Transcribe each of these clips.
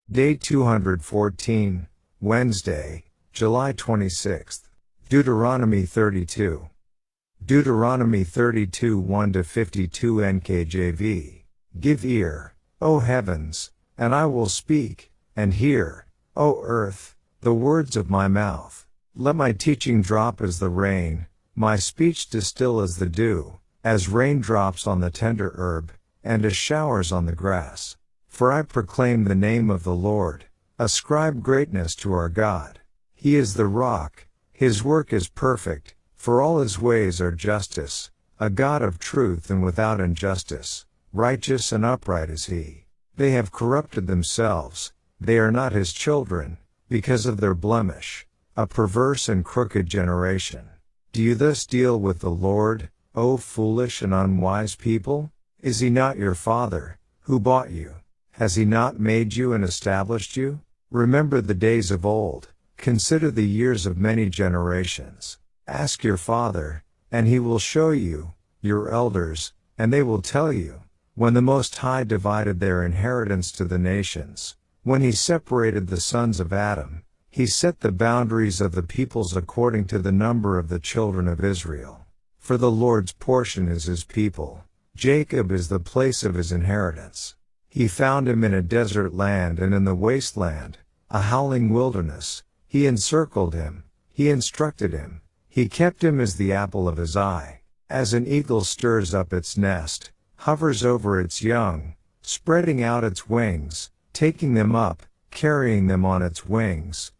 Day 214, Wednesday, July 26th. Deuteronomy 32. Deuteronomy 32 1-52 NKJV. Give ear, O heavens, and I will speak, and hear, O earth, the words of my mouth. Let my teaching drop as the rain, my speech distill as the dew, as raindrops on the tender herb, and as showers on the grass. For I proclaim the name of the Lord, ascribe greatness to our God. He is the rock, his work is perfect, for all his ways are justice, a God of truth and without injustice, righteous and upright is he. They have corrupted themselves, they are not his children, because of their blemish, a perverse and crooked generation. Do you thus deal with the Lord, O foolish and unwise people? Is he not your father, who bought you? Has he not made you and established you? Remember the days of old, consider the years of many generations. Ask your father, and he will show you, your elders, and they will tell you, when the Most High divided their inheritance to the nations, when he separated the sons of Adam, he set the boundaries of the peoples according to the number of the children of Israel. For the Lord's portion is his people, Jacob is the place of his inheritance. He found him in a desert land and in the wasteland, a howling wilderness. He encircled him, he instructed him, he kept him as the apple of his eye. As an eagle stirs up its nest, hovers over its young, spreading out its wings, taking them up, carrying them on its wings.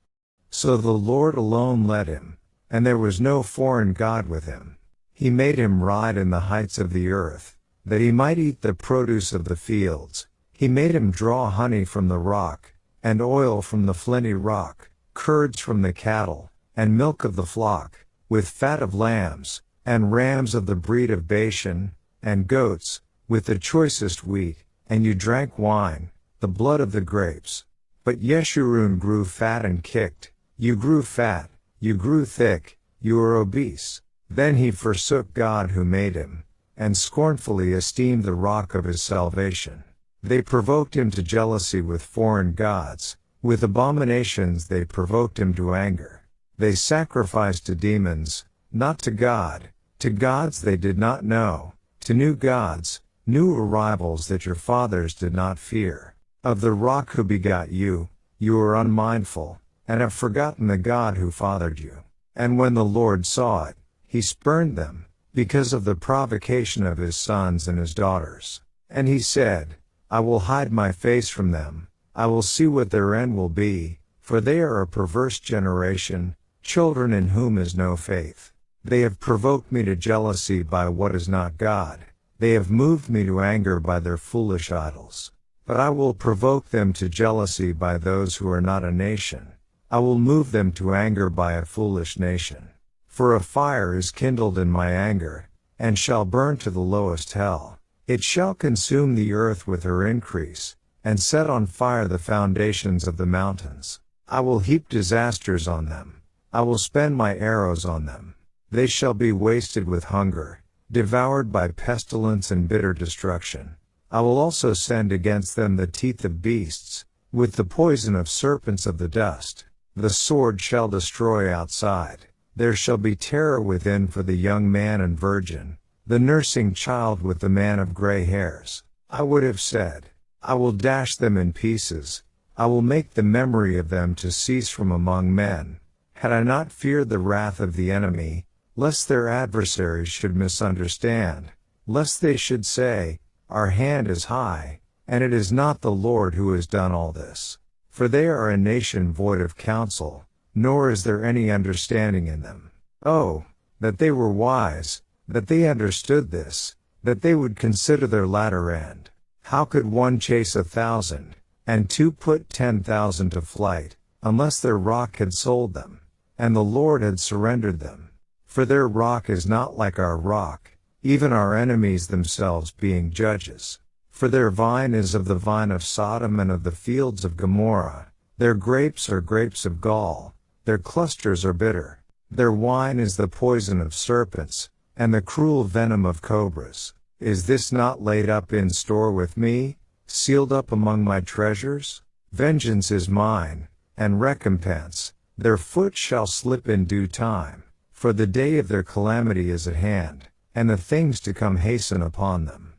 So the Lord alone led him, and there was no foreign god with him. He made him ride in the heights of the earth, that he might eat the produce of the fields. He made him draw honey from the rock, and oil from the flinty rock, curds from the cattle, and milk of the flock, with fat of lambs, and rams of the breed of Bashan, and goats, with the choicest wheat, and you drank wine, the blood of the grapes. But Yeshurun grew fat and kicked, you grew fat, you grew thick, you were obese. Then he forsook God who made him, and scornfully esteemed the rock of his salvation. They provoked him to jealousy with foreign gods, with abominations they provoked him to anger. They sacrificed to demons, not to God, to gods they did not know, to new gods, new arrivals that your fathers did not fear. Of the rock who begot you, you are unmindful, and have forgotten the God who fathered you. And when the Lord saw it, he spurned them, because of the provocation of his sons and his daughters. And he said, I will hide my face from them, I will see what their end will be, for they are a perverse generation, children in whom is no faith. They have provoked me to jealousy by what is not God, they have moved me to anger by their foolish idols. But I will provoke them to jealousy by those who are not a nation, I will move them to anger by a foolish nation. For a fire is kindled in my anger, and shall burn to the lowest hell. It shall consume the earth with her increase, and set on fire the foundations of the mountains. I will heap disasters on them. I will spend my arrows on them. They shall be wasted with hunger, devoured by pestilence and bitter destruction. I will also send against them the teeth of beasts, with the poison of serpents of the dust. The sword shall destroy outside. There shall be terror within for the young man and virgin, the nursing child with the man of gray hairs. I would have said, I will dash them in pieces, I will make the memory of them to cease from among men, had I not feared the wrath of the enemy, lest their adversaries should misunderstand, lest they should say, our hand is high, and it is not the Lord who has done all this. For they are a nation void of counsel, nor is there any understanding in them. Oh, that they were wise, that they understood this, that they would consider their latter end. How could one chase 1,000, and two put 10,000 to flight, unless their rock had sold them, and the Lord had surrendered them? For their rock is not like our rock, even our enemies themselves being judges. For their vine is of the vine of Sodom and of the fields of Gomorrah. Their grapes are grapes of gall, their clusters are bitter. Their wine is the poison of serpents, and the cruel venom of cobras. Is this not laid up in store with me, sealed up among my treasures? Vengeance is mine, and recompense, their foot shall slip in due time, for the day of their calamity is at hand, and the things to come hasten upon them.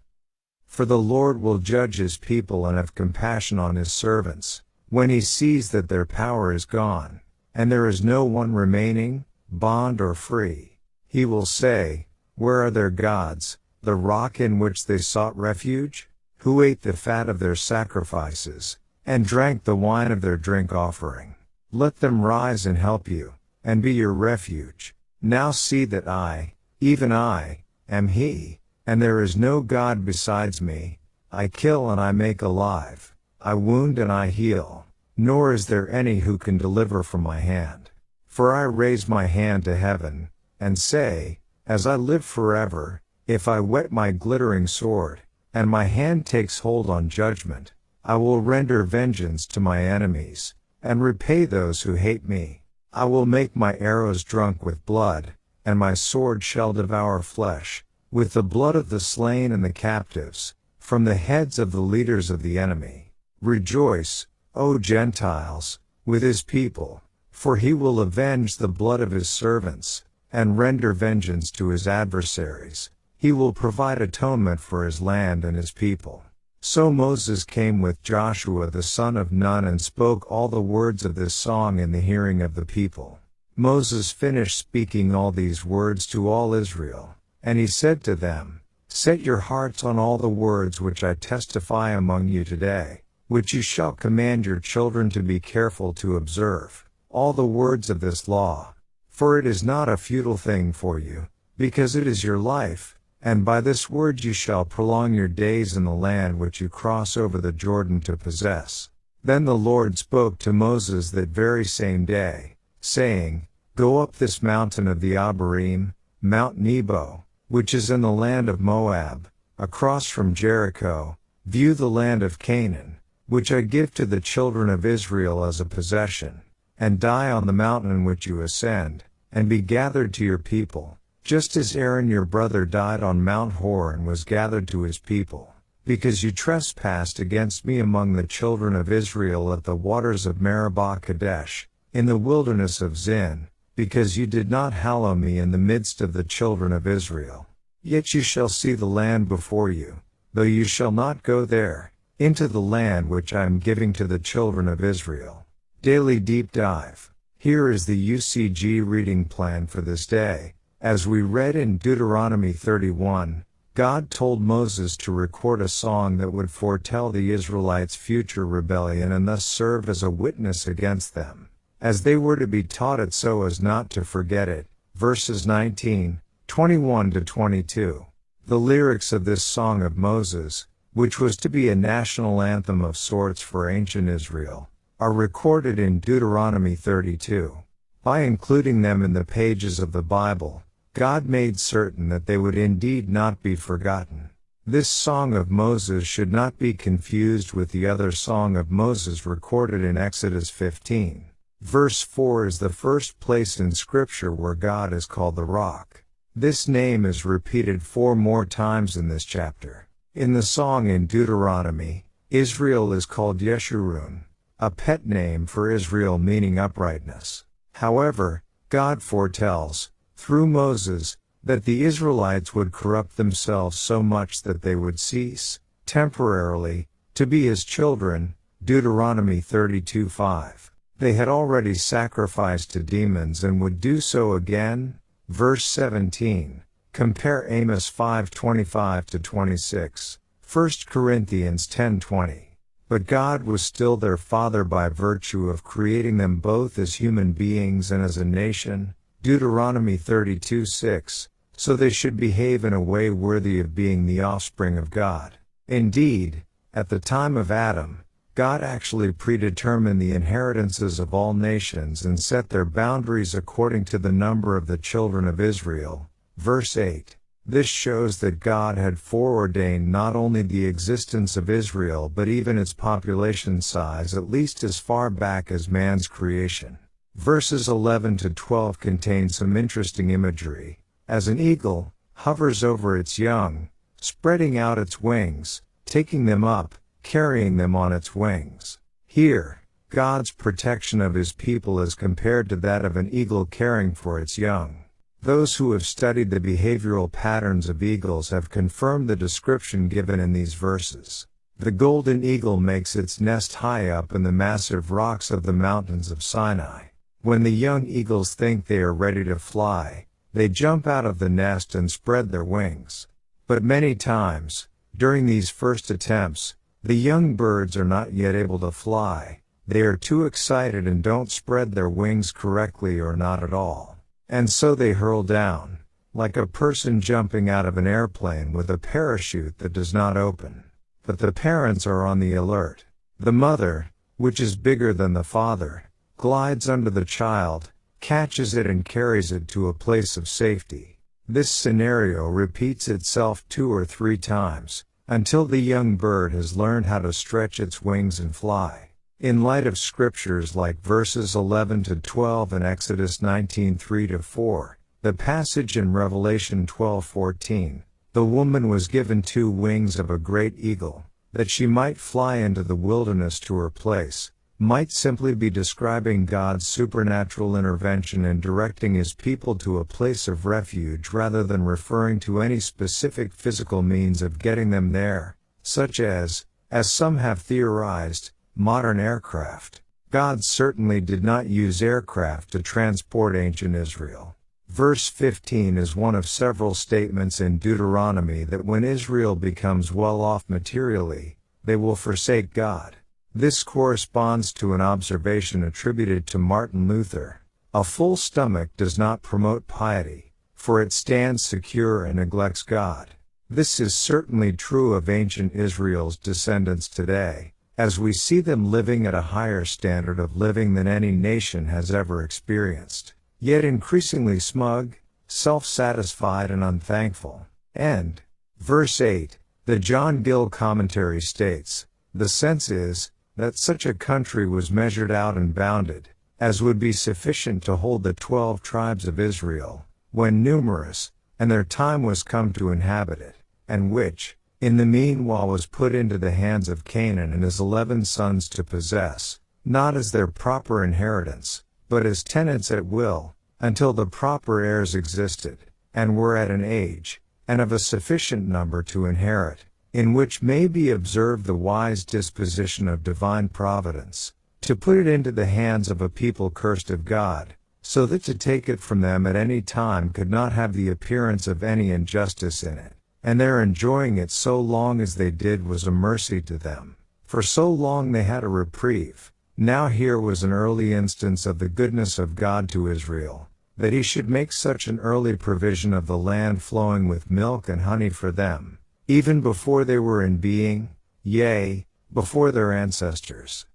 For the Lord will judge his people and have compassion on his servants, when he sees that their power is gone, and there is no one remaining, bond or free. He will say, where are their gods, the rock in which they sought refuge? Who ate the fat of their sacrifices, and drank the wine of their drink offering? Let them rise and help you, and be your refuge. Now see that I, even I, am he, and there is no God besides me. I kill and I make alive, I wound and I heal, nor is there any who can deliver from my hand. For I raise my hand to heaven, and say, as I live forever, if I whet my glittering sword, and my hand takes hold on judgment, I will render vengeance to my enemies, and repay those who hate me. I will make my arrows drunk with blood, and my sword shall devour flesh, with the blood of the slain and the captives, from the heads of the leaders of the enemy. Rejoice, O Gentiles, with his people, for he will avenge the blood of his servants, and render vengeance to his adversaries. He will provide atonement for his land and his people. So Moses came with Joshua the son of Nun and spoke all the words of this song in the hearing of the people. Moses finished speaking all these words to all Israel, and he said to them, set your hearts on all the words which I testify among you today, which you shall command your children to be careful to observe, all the words of this law. For it is not a futile thing for you, because it is your life, and by this word you shall prolong your days in the land which you cross over the Jordan to possess. Then the Lord spoke to Moses that very same day, saying, go up this mountain of the Abarim, Mount Nebo, which is in the land of Moab, across from Jericho, view the land of Canaan, which I give to the children of Israel as a possession, and die on the mountain which you ascend, and be gathered to your people, just as Aaron your brother died on Mount Hor and was gathered to his people, because you trespassed against me among the children of Israel at the waters of Meribah Kadesh, in the wilderness of Zin, because you did not hallow me in the midst of the children of Israel. Yet you shall see the land before you, though you shall not go there, into the land which I am giving to the children of Israel. Daily Deep Dive. Here is the UCG reading plan for this day. As we read in Deuteronomy 31, God told Moses to record a song that would foretell the Israelites' future rebellion and thus serve as a witness against them, as they were to be taught it so as not to forget it. Verses 19, 21 to 22. The lyrics of this song of Moses, which was to be a national anthem of sorts for ancient Israel, are recorded in Deuteronomy 32. By including them in the pages of the Bible, God made certain that they would indeed not be forgotten. This song of Moses should not be confused with the other song of Moses recorded in Exodus 15. Verse 4 is the first place in Scripture where God is called the Rock. This name is repeated 4 more times in this chapter. In the song in Deuteronomy, Israel is called Yeshurun, a pet name for Israel meaning uprightness. However, God foretells, through Moses, that the Israelites would corrupt themselves so much that they would cease, temporarily, to be his children. Deuteronomy 32:5. They had already sacrificed to demons and would do so again. Verse 17. Compare Amos 5:25 to 26, 1 Corinthians 10:20. But God was still their Father by virtue of creating them both as human beings and as a nation. Deuteronomy 32:6, so they should behave in a way worthy of being the offspring of God. Indeed, at the time of Adam, God actually predetermined the inheritances of all nations and set their boundaries according to the number of the children of Israel. Verse 8. This shows that God had foreordained not only the existence of Israel but even its population size at least as far back as man's creation. Verses 11 to 12 contain some interesting imagery. As an eagle hovers over its young, spreading out its wings, taking them up, carrying them on its wings. Here, God's protection of his people is compared to that of an eagle caring for its young. Those who have studied the behavioral patterns of eagles have confirmed the description given in these verses. The golden eagle makes its nest high up in the massive rocks of the mountains of Sinai. When the young eagles think they are ready to fly, they jump out of the nest and spread their wings. But many times, during these first attempts, the young birds are not yet able to fly. They are too excited and don't spread their wings correctly or not at all. And so they hurl down, like a person jumping out of an airplane with a parachute that does not open. But the parents are on the alert. The mother, which is bigger than the father, glides under the child, catches it and carries it to a place of safety. This scenario repeats itself 2 or 3 times, until the young bird has learned how to stretch its wings and fly. In light of scriptures like verses 11 to 12 and Exodus 19:3 to 4, the passage in Revelation 12:14, the woman was given 2 wings of a great eagle, that she might fly into the wilderness to her place, might simply be describing God's supernatural intervention in directing his people to a place of refuge rather than referring to any specific physical means of getting them there, such as some have theorized, modern aircraft. God certainly did not use aircraft to transport ancient Israel. Verse 15 is one of several statements in Deuteronomy that when Israel becomes well off materially, they will forsake God. This corresponds to an observation attributed to Martin Luther. A full stomach does not promote piety, for it stands secure and neglects God. This is certainly true of ancient Israel's descendants today, as we see them living at a higher standard of living than any nation has ever experienced, yet increasingly smug, self-satisfied and unthankful. And, verse 8, the John Gill commentary states, the sense is, that such a country was measured out and bounded, as would be sufficient to hold the 12 tribes of Israel, when numerous, and their time was come to inhabit it, and which, in the meanwhile was put into the hands of Canaan and his 11 sons to possess, not as their proper inheritance, but as tenants at will, until the proper heirs existed, and were at an age, and of a sufficient number to inherit, in which may be observed the wise disposition of divine providence, to put it into the hands of a people cursed of God, so that to take it from them at any time could not have the appearance of any injustice in it, and their enjoying it so long as they did was a mercy to them, for so long they had a reprieve. Now here was an early instance of the goodness of God to Israel, that he should make such an early provision of the land flowing with milk and honey for them, even before they were in being, yea, before their ancestors,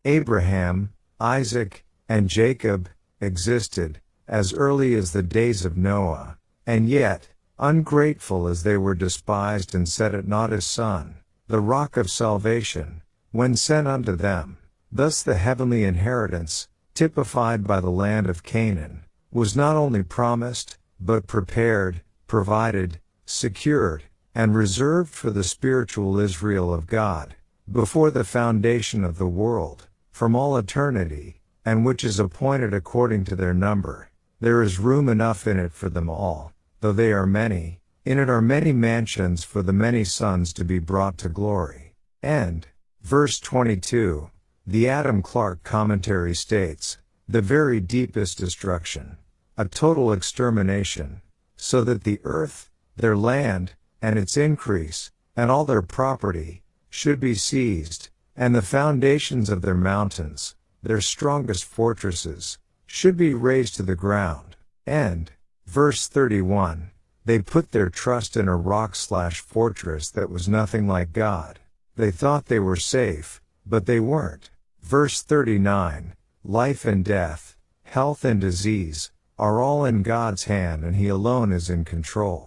Abraham, Isaac, and Jacob, existed, as early as the days of Noah, and yet, ungrateful as they were despised and set at naught his Son, the rock of salvation, when sent unto them. Thus the heavenly inheritance, typified by the land of Canaan, was not only promised, but prepared, provided, secured, and reserved for the spiritual Israel of God, before the foundation of the world, from all eternity, and which is appointed according to their number. There is room enough in it for them all, though they are many. In it are many mansions for the many sons to be brought to glory. And, verse 22, the Adam Clarke commentary states, the very deepest destruction, a total extermination, so that the earth, their land, and its increase, and all their property, should be seized, and the foundations of their mountains, their strongest fortresses, should be razed to the ground. And, verse 31, they put their trust in a rock/fortress that was nothing like God. They thought they were safe, but they weren't. Verse 39, life and death, health and disease, are all in God's hand and he alone is in control.